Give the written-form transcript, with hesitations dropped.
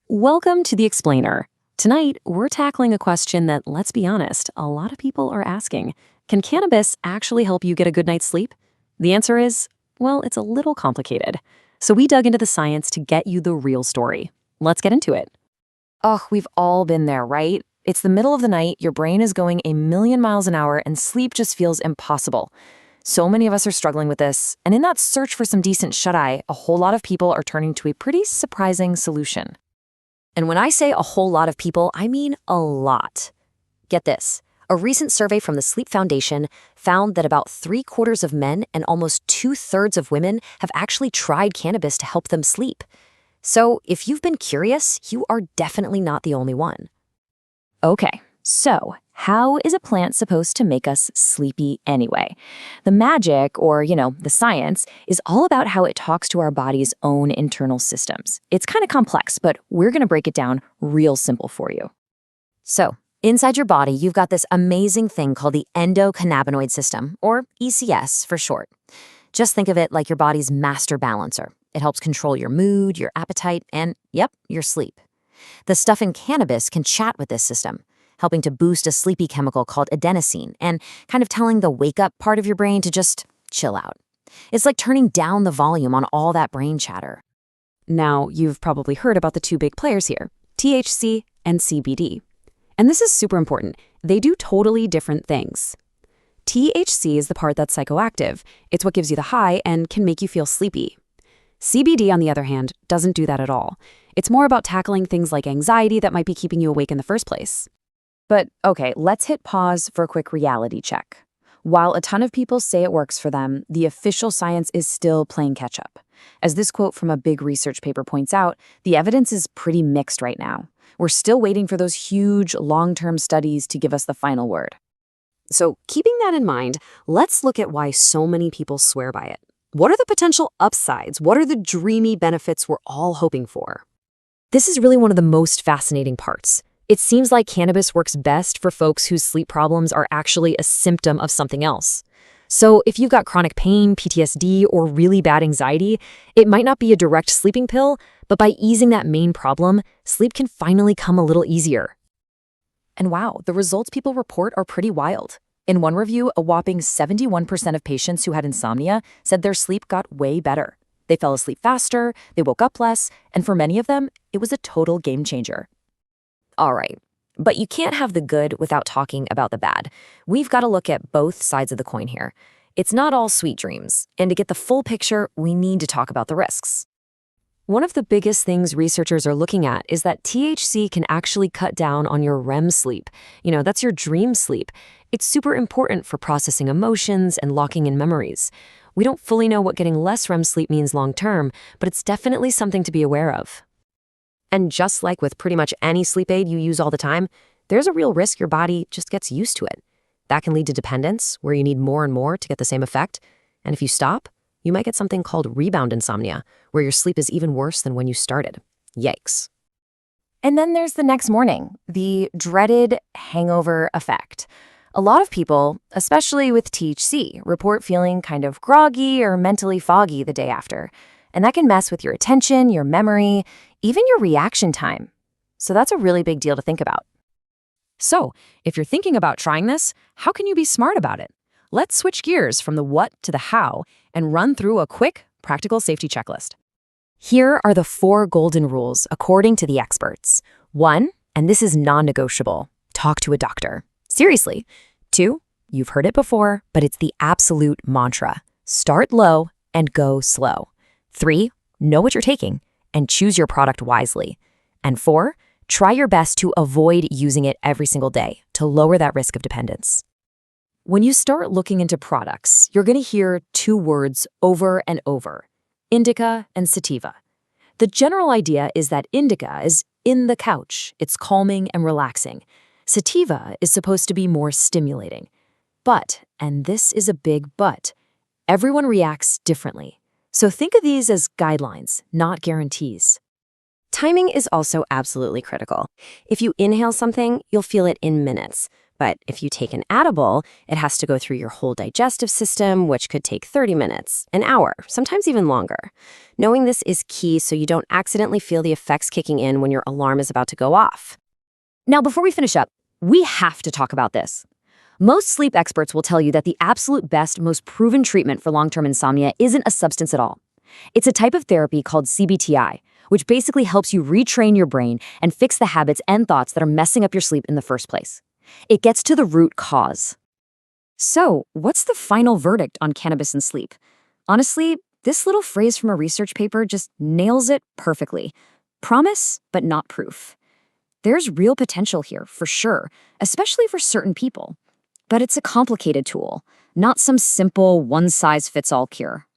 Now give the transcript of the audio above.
Welcome to The Explainer. Tonight, we're tackling a question that, let's be honest, a lot of people are asking. Can cannabis actually help you get a good night's sleep? The answer is, well, it's a little complicated. So we dug into the science to get you the real story. Let's get into it. Oh, we've all been there, right? It's the middle of the night, your brain is going a million miles an hour, and sleep just feels impossible. So many of us are struggling with this, and in that search for some decent shut-eye, a whole lot of people are turning to a pretty surprising solution. And when I say a whole lot of people, I mean a lot. Get this. A recent survey from the Sleep Foundation found that about 3/4 of men and almost 2/3 of women have actually tried cannabis to help them sleep. So if you've been curious, you are definitely not the only one. Okay, so how is a plant supposed to make us sleepy anyway? The magic, or, the science, is all about how it talks to our body's own internal systems. It's kind of complex, but we're going to break it down real simple for you. So, inside your body, you've got this amazing thing called the endocannabinoid system, or ECS for short. Just think of it like your body's master balancer. It helps control your mood, your appetite, and, your sleep. The stuff in cannabis can chat with this system, helping to boost a sleepy chemical called adenosine and kind of telling the wake-up part of your brain to just chill out. It's like turning down the volume on all that brain chatter. Now, you've probably heard about the two big players here, THC and CBD. And this is super important. They do totally different things. THC is the part that's psychoactive. It's what gives you the high and can make you feel sleepy. CBD, on the other hand, doesn't do that at all. It's more about tackling things like anxiety that might be keeping you awake in the first place. But okay, let's hit pause for a quick reality check. While a ton of people say it works for them, the official science is still playing catch-up. As this quote from a big research paper points out, the evidence is pretty mixed right now. We're still waiting for those huge, long-term studies to give us the final word. So keeping that in mind, let's look at why so many people swear by it. What are the potential upsides? What are the dreamy benefits we're all hoping for? This is really one of the most fascinating parts. It seems like cannabis works best for folks whose sleep problems are actually a symptom of something else. So if you've got chronic pain, PTSD, or really bad anxiety, it might not be a direct sleeping pill, but by easing that main problem, sleep can finally come a little easier. And wow, the results people report are pretty wild. In one review, a whopping 71% of patients who had insomnia said their sleep got way better. They fell asleep faster, they woke up less, and for many of them, it was a total game changer. All right, but you can't have the good without talking about the bad. We've got to look at both sides of the coin here. It's not all sweet dreams, and to get the full picture, we need to talk about the risks. One of the biggest things researchers are looking at is that THC can actually cut down on your REM sleep. That's your dream sleep. It's super important for processing emotions and locking in memories. We don't fully know what getting less REM sleep means long-term, but it's definitely something to be aware of. And just like with pretty much any sleep aid you use all the time, there's a real risk your body just gets used to it. That can lead to dependence, where you need more and more to get the same effect. And if you stop, you might get something called rebound insomnia, where your sleep is even worse than when you started. Yikes. And then there's the next morning, the dreaded hangover effect. A lot of people, especially with THC, report feeling kind of groggy or mentally foggy the day after. And that can mess with your attention, your memory, even your reaction time. So that's a really big deal to think about. So, if you're thinking about trying this, how can you be smart about it? Let's switch gears from the what to the how and run through a quick, practical safety checklist. Here are the 4 golden rules according to the experts. 1, and this is non-negotiable, talk to a doctor. Seriously. 2, you've heard it before, but it's the absolute mantra. Start low and go slow. 3, know what you're taking and choose your product wisely. And 4, try your best to avoid using it every single day to lower that risk of dependence. When you start looking into products, you're going to hear 2 words over and over, indica and sativa. The general idea is that indica is in the couch, it's calming and relaxing. Sativa is supposed to be more stimulating. But, and this is a big but, everyone reacts differently. So think of these as guidelines, not guarantees. Timing is also absolutely critical. If you inhale something, you'll feel it in minutes. But if you take an edible, it has to go through your whole digestive system, which could take 30 minutes, an hour, sometimes even longer. Knowing this is key so you don't accidentally feel the effects kicking in when your alarm is about to go off. Now, before we finish up, we have to talk about this. Most sleep experts will tell you that the absolute best, most proven treatment for long-term insomnia isn't a substance at all. It's a type of therapy called CBTI, which basically helps you retrain your brain and fix the habits and thoughts that are messing up your sleep in the first place. It gets to the root cause. So, what's the final verdict on cannabis and sleep? Honestly, this little phrase from a research paper just nails it perfectly. Promise, but not proof. There's real potential here, for sure, especially for certain people. But it's a complicated tool, not some simple one-size-fits-all cure.